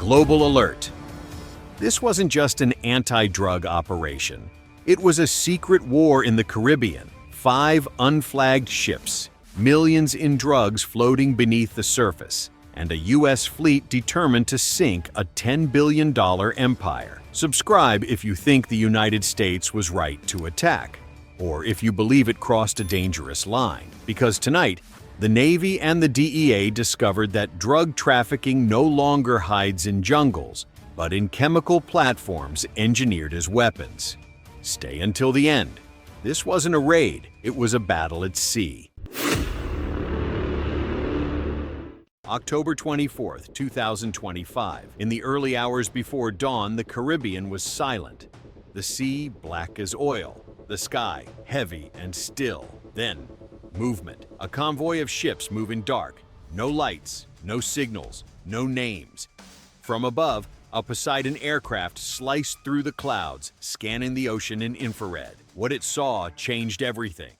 Global alert. This wasn't just an anti-drug operation. It was a secret war in the Caribbean. 5 unflagged ships, millions in drugs floating beneath the surface, and a U.S. fleet determined to sink a $10 billion empire. Subscribe if you think the United States was right to attack, or if you believe it crossed a dangerous line, because tonight, the Navy and the DEA discovered that drug trafficking no longer hides in jungles, but in chemical platforms engineered as weapons. Stay until the end. This wasn't a raid, it was a battle at sea. October 24, 2025. In the early hours before dawn, the Caribbean was silent. The sea black as oil, the sky heavy and still. Then, movement. A convoy of ships moving dark. No lights, no signals, no names. From above, a Poseidon aircraft sliced through the clouds, scanning the ocean in infrared. What it saw changed everything.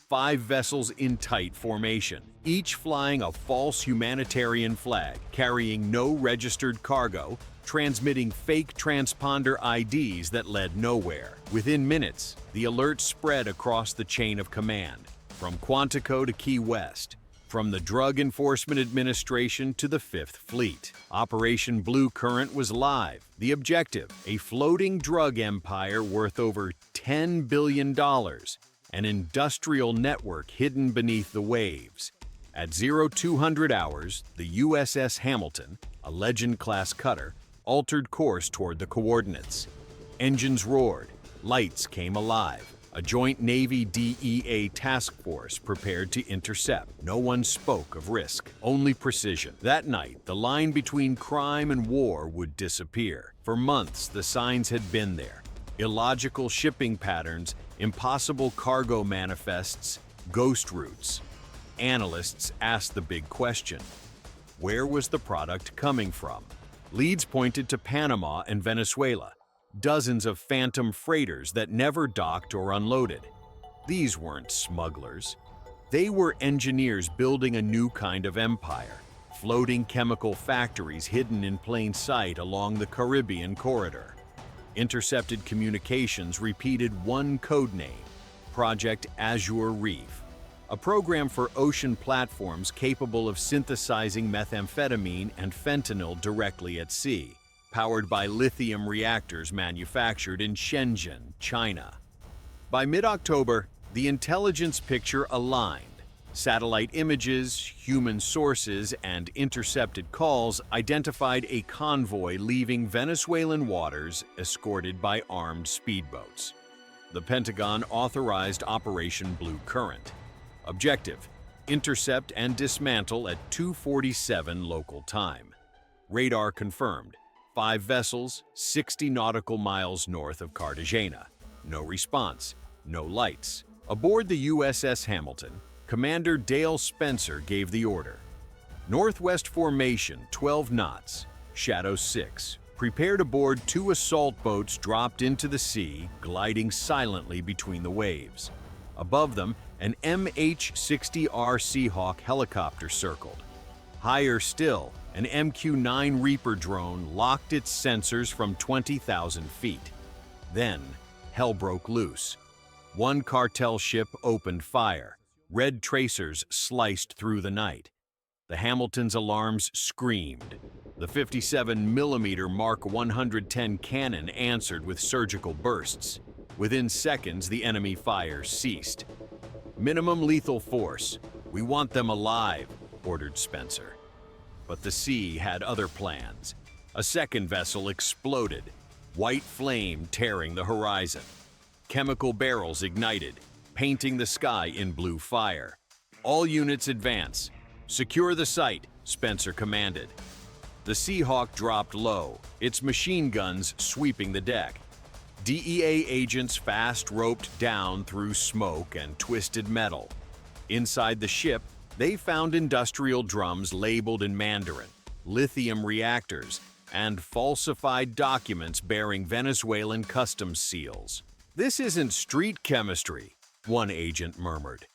5 vessels in tight formation, each flying a false humanitarian flag, carrying no registered cargo, transmitting fake transponder IDs that led nowhere. Within minutes, the alert spread across the chain of command, from Quantico to Key West, from the Drug Enforcement Administration to the 5th Fleet. Operation Blue Current was live. The objective, a floating drug empire worth over $10 billion, an industrial network hidden beneath the waves. At 0200 hours, the USS Hamilton, a Legend-class cutter, altered course toward the coordinates. Engines roared, lights came alive. A joint Navy-DEA task force prepared to intercept. No one spoke of risk, only precision. That night, the line between crime and war would disappear. For months, the signs had been there. Illogical shipping patterns, impossible cargo manifests, ghost routes. Analysts asked the big question: where was the product coming from? Leads pointed to Panama and Venezuela. Dozens of phantom freighters that never docked or unloaded. These weren't smugglers. They were engineers building a new kind of empire, floating chemical factories hidden in plain sight along the Caribbean corridor. Intercepted communications repeated one code name: Project Azure Reef, a program for ocean platforms capable of synthesizing methamphetamine and fentanyl directly at sea, powered by lithium reactors manufactured in Shenzhen, China. By mid-October, the intelligence picture aligned. Satellite images, human sources, and intercepted calls identified a convoy leaving Venezuelan waters escorted by armed speedboats. The Pentagon authorized Operation Blue Current. Objective: intercept and dismantle at 2:47 local time. Radar confirmed. 5 vessels, 60 nautical miles north of Cartagena. No response, no lights. Aboard the USS Hamilton, Commander Dale Spencer gave the order. Northwest formation, 12 knots, Shadow 6. Prepared aboard 2 assault boats dropped into the sea, gliding silently between the waves. Above them, an MH-60R Seahawk helicopter circled. Higher still, an MQ-9 Reaper drone locked its sensors from 20,000 feet. Then, hell broke loose. One cartel ship opened fire. Red tracers sliced through the night. The Hamilton's alarms screamed. The 57mm Mark 110 cannon answered with surgical bursts. Within seconds, the enemy fire ceased. "Minimum lethal force. We want them alive," ordered Spencer. But the sea had other plans. A second vessel exploded, white flame tearing the horizon. Chemical barrels ignited, painting the sky in blue fire. "All units advance. Secure the site," Spencer commanded. The Seahawk dropped low, its machine guns sweeping the deck. DEA agents fast roped down through smoke and twisted metal. Inside the ship, they found industrial drums labeled in Mandarin, lithium reactors, and falsified documents bearing Venezuelan customs seals. "This isn't street chemistry," one agent murmured.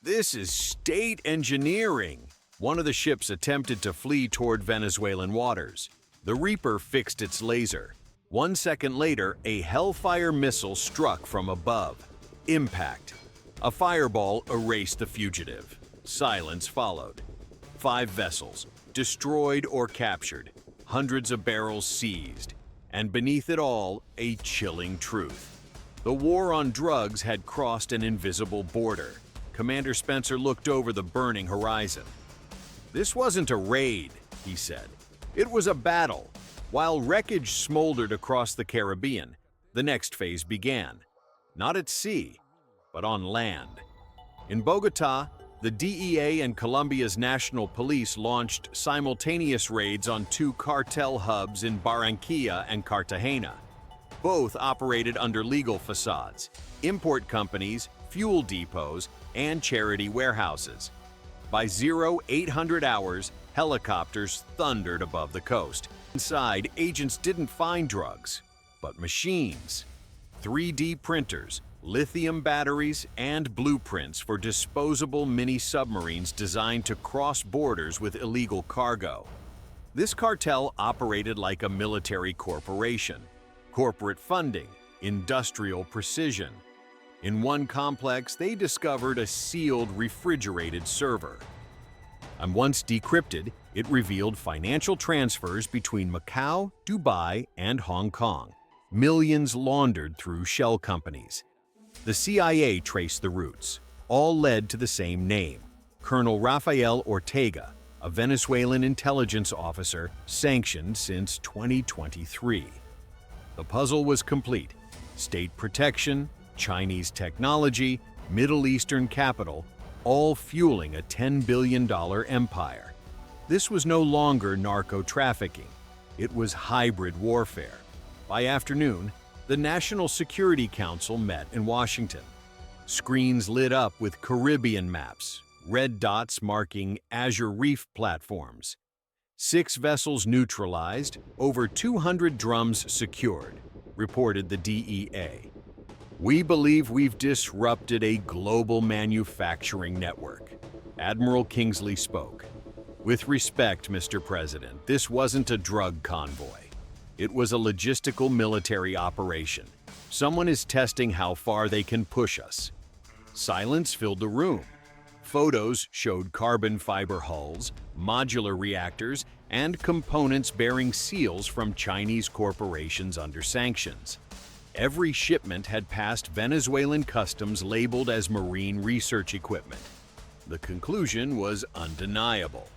"This is state engineering." One of the ships attempted to flee toward Venezuelan waters. The Reaper fixed its laser. 1 second later, a Hellfire missile struck from above. Impact. A fireball erased the fugitive. Silence followed. 5 vessels, destroyed or captured, hundreds of barrels seized, and beneath it all, a chilling truth. The war on drugs had crossed an invisible border. Commander Spencer looked over the burning horizon. "This wasn't a raid," he said. "It was a battle." While wreckage smoldered across the Caribbean, the next phase began. Not at sea, but on land. In Bogotá, the DEA and Colombia's National Police launched simultaneous raids on 2 cartel hubs in Barranquilla and Cartagena. Both operated under legal facades: import companies, fuel depots, and charity warehouses. By 0800 hours, helicopters thundered above the coast. Inside, agents didn't find drugs, but machines. 3D printers, lithium batteries, and blueprints for disposable mini-submarines designed to cross borders with illegal cargo. This cartel operated like a military corporation. Corporate funding, industrial precision. In one complex, they discovered a sealed refrigerated server. And once decrypted, it revealed financial transfers between Macau, Dubai, and Hong Kong. Millions laundered through shell companies. The CIA traced the routes. All led to the same name: Colonel Rafael Ortega, a Venezuelan intelligence officer sanctioned since 2023. The puzzle was complete: state protection, Chinese technology, Middle Eastern capital, all fueling a $10 billion empire. This was no longer narco-trafficking. It was hybrid warfare. By afternoon, the National Security Council met in Washington. Screens lit up with Caribbean maps, red dots marking Azure Reef platforms. 6 vessels neutralized, over 200 drums secured, reported the DEA. "We believe we've disrupted a global manufacturing network," Admiral Kingsley spoke. "With respect, Mr. President, this wasn't a drug convoy. It was a logistical military operation. Someone is testing how far they can push us." Silence filled the room. Photos showed carbon fiber hulls, modular reactors, and components bearing seals from Chinese corporations under sanctions. Every shipment had passed Venezuelan customs labeled as marine research equipment. The conclusion was undeniable.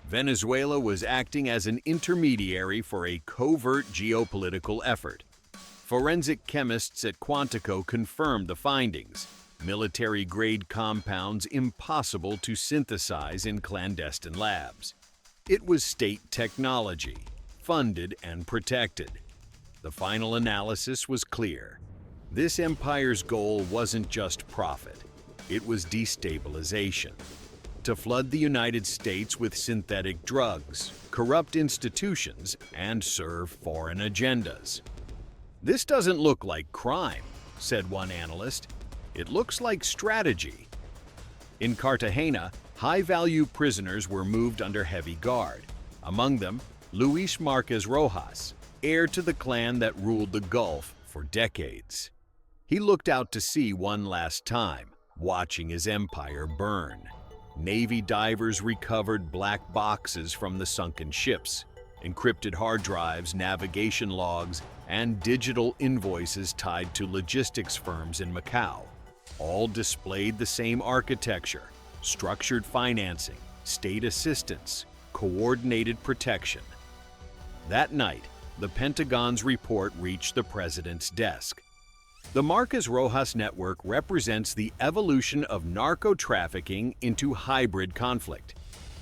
Venezuela was acting as an intermediary for a covert geopolitical effort. Forensic chemists at Quantico confirmed the findings: military-grade compounds impossible to synthesize in clandestine labs. It was state technology, funded and protected. The final analysis was clear. This empire's goal wasn't just profit, it was destabilization. To flood the United States with synthetic drugs, corrupt institutions, and serve foreign agendas. "This doesn't look like crime," said one analyst. "It looks like strategy." In Cartagena, high-value prisoners were moved under heavy guard. Among them, Luis Marquez Rojas, heir to the clan that ruled the Gulf for decades. He looked out to sea one last time, watching his empire burn. Navy divers recovered black boxes from the sunken ships, encrypted hard drives, navigation logs, and digital invoices tied to logistics firms in Macau. All displayed the same architecture: structured financing, state assistance, coordinated protection. That night, the Pentagon's report reached the president's desk. The Marquez Rojas network represents the evolution of narco-trafficking into hybrid conflict.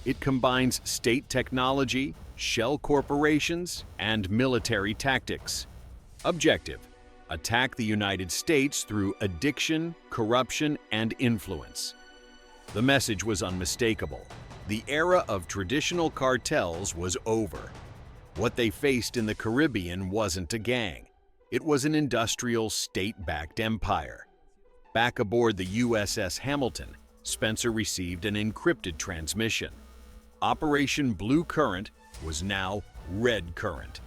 It combines state technology, shell corporations, and military tactics. Objective: attack the United States through addiction, corruption, and influence. The message was unmistakable. The era of traditional cartels was over. What they faced in the Caribbean wasn't a gang. It was an industrial, state-backed empire. Back aboard the USS Hamilton, Spencer received an encrypted transmission. Operation Blue Current was now red current.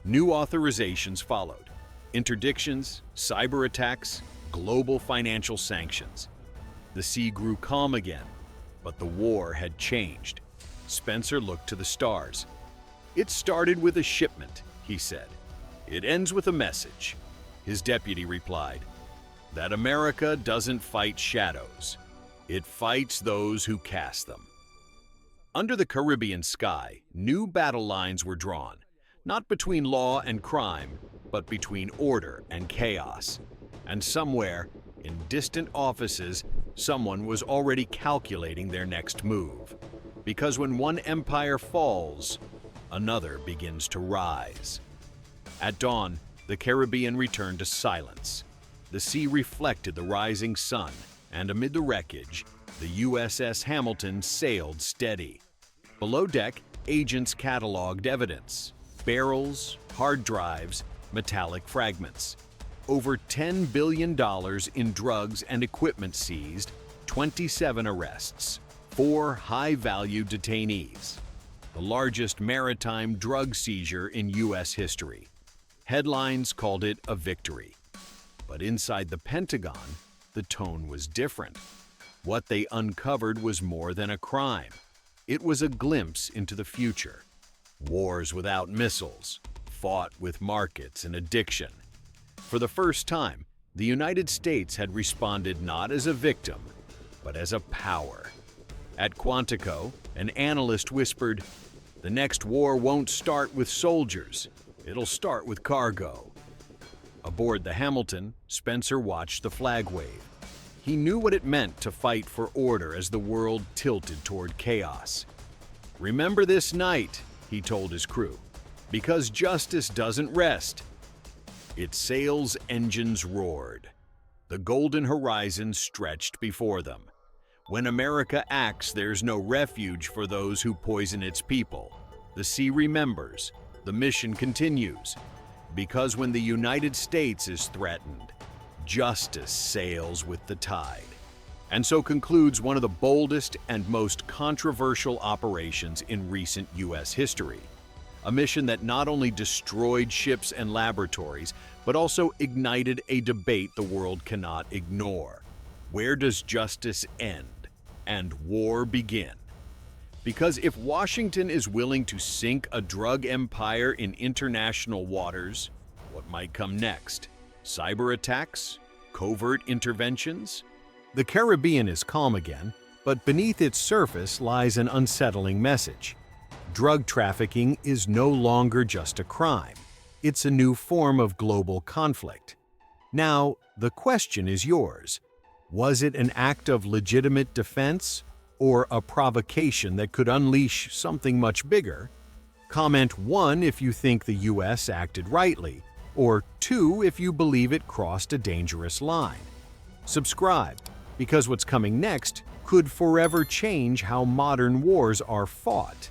New authorizations followed. Interdictions, cyber attacks, global financial sanctions. The sea grew calm again, but the war had changed. Spencer looked to the stars. "It started with a shipment," he said. "It ends with a message." His deputy replied, "That America doesn't fight shadows. It fights those who cast them." Under the Caribbean sky, new battle lines were drawn, not between law and crime, but between order and chaos. And somewhere, in distant offices, someone was already calculating their next move. Because when one empire falls, another begins to rise. At dawn, the Caribbean returned to silence. The sea reflected the rising sun, and amid the wreckage, the USS Hamilton sailed steady. Below deck, agents cataloged evidence: barrels, hard drives, metallic fragments. Over $10 billion in drugs and equipment seized, 27 arrests, 4 high-value detainees. The largest maritime drug seizure in U.S. history. Headlines called it a victory. But inside the Pentagon, the tone was different. What they uncovered was more than a crime. It was a glimpse into the future. Wars without missiles, fought with markets and addiction. For the first time, the United States had responded not as a victim, but as a power. At Quantico, an analyst whispered, "The next war won't start with soldiers, it'll start with cargo." Aboard the Hamilton, Spencer watched the flag wave. He knew what it meant to fight for order as the world tilted toward chaos. "Remember this night," he told his crew, "because justice doesn't rest." Its sail's engines roared. The golden horizon stretched before them. When America acts, there's no refuge for those who poison its people. The sea remembers. The mission continues. Because when the United States is threatened, justice sails with the tide. And so concludes one of the boldest and most controversial operations in recent U.S. history. A mission that not only destroyed ships and laboratories, but also ignited a debate the world cannot ignore. Where does justice end and war begin? Because if Washington is willing to sink a drug empire in international waters, what might come next? Cyber attacks? Covert interventions? The Caribbean is calm again, but beneath its surface lies an unsettling message. Drug trafficking is no longer just a crime. It's a new form of global conflict. Now, the question is yours. Was it an act of legitimate defense or a provocation that could unleash something much bigger? Comment 1 if you think the U.S. acted rightly, or 2 if you believe it crossed a dangerous line. Subscribe, because what's coming next could forever change how modern wars are fought.